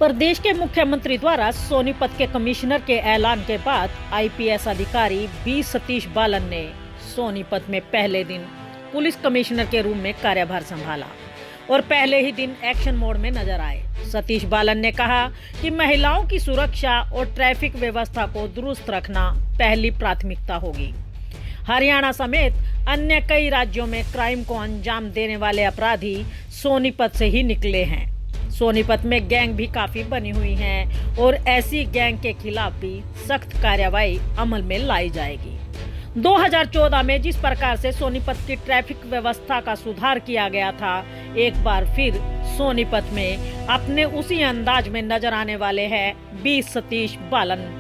प्रदेश के मुख्यमंत्री द्वारा सोनीपत के कमिश्नर के ऐलान के बाद आईपीएस अधिकारी बी सतीश बालन ने सोनीपत में पहले दिन पुलिस कमिश्नर के रूप में कार्यभार संभाला और पहले ही दिन एक्शन मोड में नजर आए। सतीश बालन ने कहा कि महिलाओं की सुरक्षा और ट्रैफिक व्यवस्था को दुरुस्त रखना पहली प्राथमिकता होगी। हरियाणा समेत अन्य कई राज्यों में क्राइम को अंजाम देने वाले अपराधी सोनीपत से ही निकले हैं। सोनीपत में गैंग भी काफी बनी हुई हैं और ऐसी गैंग के खिलाफ भी सख्त कार्रवाई अमल में लाई जाएगी। 2014 में जिस प्रकार से सोनीपत की ट्रैफिक व्यवस्था का सुधार किया गया था, एक बार फिर सोनीपत में अपने उसी अंदाज में नजर आने वाले हैं बी सतीश बालन।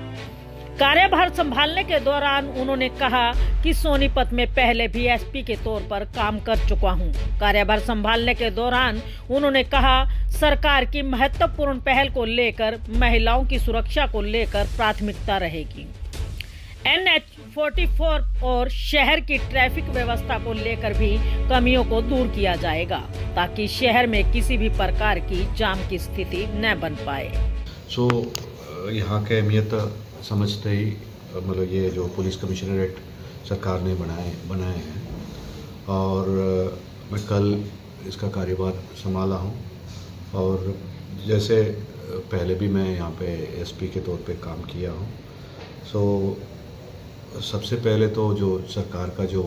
कार्यभार संभालने के दौरान उन्होंने कहा कि सोनीपत में पहले भी एसपी के तौर पर काम कर चुका हूं। कार्यभार संभालने के दौरान उन्होंने कहा, सरकार की महत्वपूर्ण पहल को लेकर महिलाओं की सुरक्षा को लेकर प्राथमिकता रहेगी। NH-44 और शहर की ट्रैफिक व्यवस्था को लेकर भी कमियों को दूर किया जाएगा ताकि शहर में किसी भी प्रकार की जाम की स्थिति न बन पाए। यहाँ के अहमियत समझते ही मतलब ये जो पुलिस कमिश्नरेट सरकार ने बनाए हैं और मैं कल इसका कार्यभार संभाला हूँ और जैसे पहले भी मैं यहाँ पे एसपी के तौर पे काम किया हूँ। सबसे पहले तो जो सरकार का जो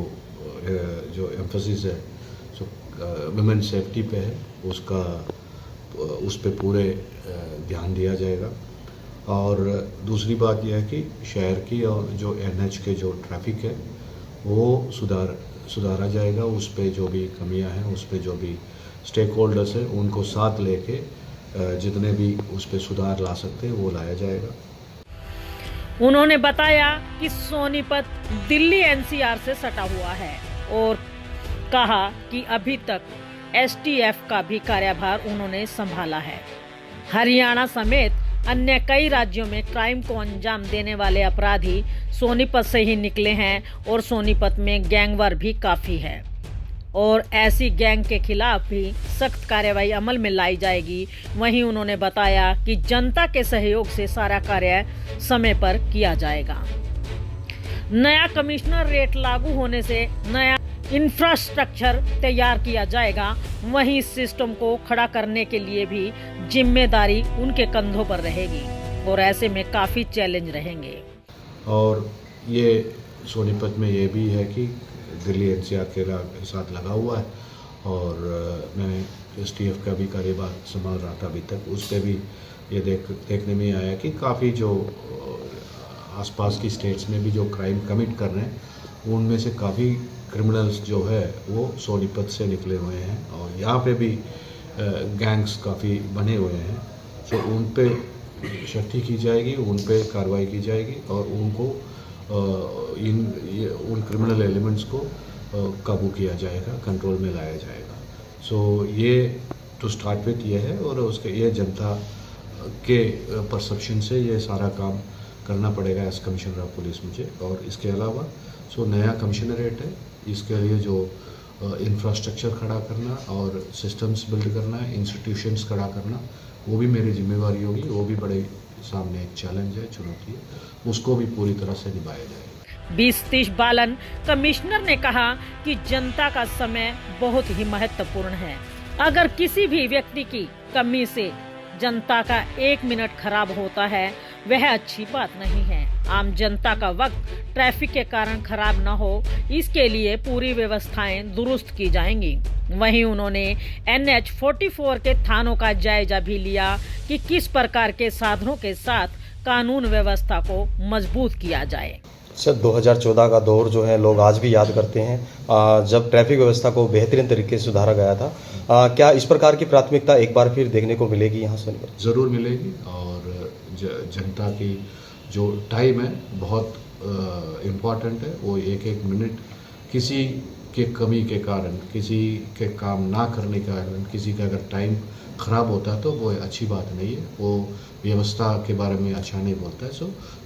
एम्फेसिस है वुमेन सेफ्टी पे है, उस पे पूरे ध्यान दिया जाएगा। और दूसरी बात यह है कि शहर की और जो NH के जो ट्रैफिक है वो सुधारा जाएगा। उस पे जो भी कमियां हैं, उस पे जो भी स्टेक होल्डर्स हैं उनको साथ लेके जितने भी उस पे सुधार ला सकते हैं वो लाया जाएगा। उन्होंने बताया कि सोनीपत दिल्ली NCR से सटा हुआ है और कहा कि अभी तक STF का भी कार्यभार उन्होंने संभाला है। हरियाणा समेत अन्य कई राज्यों में क्राइम को अंजाम देने वाले अपराधी सोनीपत से ही निकले हैं और सोनीपत में गैंगवार भी काफी है और ऐसी गैंग के खिलाफ भी सख्त कार्रवाई अमल में लाई जाएगी। वहीं उन्होंने बताया कि जनता के सहयोग से सारा कार्य समय पर किया जाएगा। नया कमिश्नर रेट लागू होने से नया इंफ्रास्ट्रक्चर तैयार किया जाएगा। वहीं इस सिस्टम को खड़ा करने के लिए भी जिम्मेदारी उनके कंधों पर रहेगी और ऐसे में काफी चैलेंज रहेंगे। और ये सोनीपत में ये भी है कि दिल्ली NCR के साथ लगा हुआ है और मैं STF का भी कार्यभार संभाल रहा था अभी तक। उस पर भी ये देखने में आया कि काफ़ी जो आसपास की स्टेट्स में भी जो क्राइम कमिट कर रहे हैं उनमें से काफ़ी क्रिमिनल्स जो है वो सोनीपत से निकले हुए हैं और यहाँ पे भी गैंग्स काफ़ी बने हुए हैं। तो उन पे सख्ती की जाएगी, उन पे कार्रवाई की जाएगी और उनको उन क्रिमिनल एलिमेंट्स को काबू किया जाएगा, कंट्रोल में लाया जाएगा। ये टू स्टार्ट विथ ये है और उसके ये जनता के परसेप्शन से ये सारा काम करना पड़ेगा एज कमिश्नर ऑफ पुलिस मुझे। और इसके अलावा नया कमिश्नरेट है, इसके लिए जो इंफ्रास्ट्रक्चर खड़ा करना और सिस्टम्स बिल्ड करना, इंस्टीट्यूशंस खड़ा करना, वो भी मेरी जिम्मेवारी होगी। वो भी बड़े सामने एक चैलेंज है, चुनौती है, उसको भी पूरी तरह से निभाया जाएगा। बी सतीश बालन कमिश्नर ने कहा कि जनता का समय बहुत ही महत्वपूर्ण है। अगर किसी भी व्यक्ति की कमी से जनता का 1 मिनट खराब होता है, वह अच्छी बात नहीं है। आम जनता का वक्त ट्रैफिक के कारण खराब न हो, इसके लिए पूरी व्यवस्थाएं दुरुस्त की जाएंगी। वहीं उन्होंने NH-44 के थानों का जायजा भी लिया कि किस प्रकार के साधनों के साथ कानून व्यवस्था को मजबूत किया जाए। सर, 2014 का दौर जो है लोग आज भी याद करते हैं, जब ट्रैफिक व्यवस्था को बेहतरीन तरीके से सुधारा गया था। क्या इस प्रकार की प्राथमिकता एक बार फिर देखने को मिलेगी यहाँ सोनीपत? ज़रूर मिलेगी और जनता की जो टाइम है बहुत इम्पॉर्टेंट है। वो एक मिनट किसी के कमी के कारण, किसी के काम ना करने के कारण, किसी का अगर टाइम ख़राब होता है तो वो अच्छी बात नहीं है, वो व्यवस्था के बारे में अच्छा नहीं बोलता है।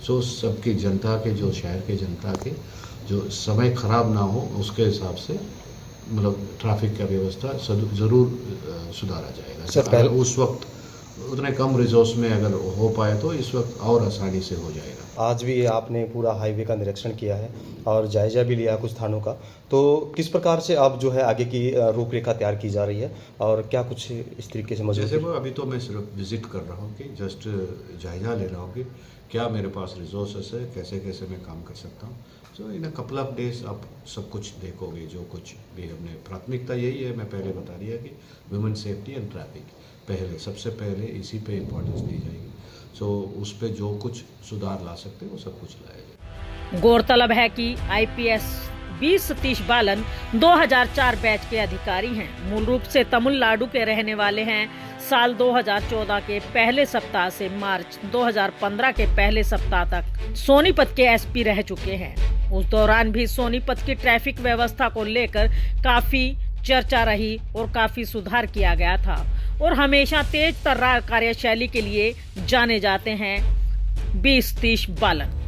सो सबकी जनता के, जो शहर के जनता के जो समय ख़राब ना हो उसके हिसाब से मतलब ट्रैफिक का व्यवस्था ज़रूर सुधारा जाएगा। सर, उस वक्त उतने कम रिसोर्स में अगर हो पाए तो इस वक्त और आसानी से हो जाएगा। आज भी आपने पूरा हाईवे का निरीक्षण किया है और जायजा भी लिया कुछ थानों का, तो किस प्रकार से अब जो है आगे की रूपरेखा तैयार की जा रही है और क्या कुछ इस तरीके से मौजूद जैसे है? वो अभी तो मैं सिर्फ विजिट कर रहा हूँ कि जस्ट जायजा ले रहा हूँ कि क्या मेरे पास रिसोर्सेस है, कैसे कैसे मैं काम कर सकता हूँ। सो इन अ कपल ऑफ डेज आप सब कुछ देखोगे, जो कुछ भी हमने प्राथमिकता यही है, मैं पहले बता दिया कि वुमेन सेफ्टी एंड ट्रैफिक पहले, सबसे पहले इसी पे इम्पोर्टेंस दी जाएगी। सो उस पे जो कुछ सुधार ला सकते हैं वो सब कुछ लाया जाए। गौरतलब है कि आईपीएस बी सतीश बालन 2004 बैच के अधिकारी हैं। मूल रूप से तमिलनाडु के रहने वाले हैं। साल 2014 के पहले सप्ताह से मार्च 2015 के पहले सप्ताह तक सोनीपत के एसपी रह चुके हैं। उस दौरान भी सोनीपत की ट्रैफिक व्यवस्था को लेकर काफी चर्चा रही और काफी सुधार किया गया था और हमेशा तेज तर्रार कार्यशैली के लिए जाने जाते हैं बी सतीश बालन।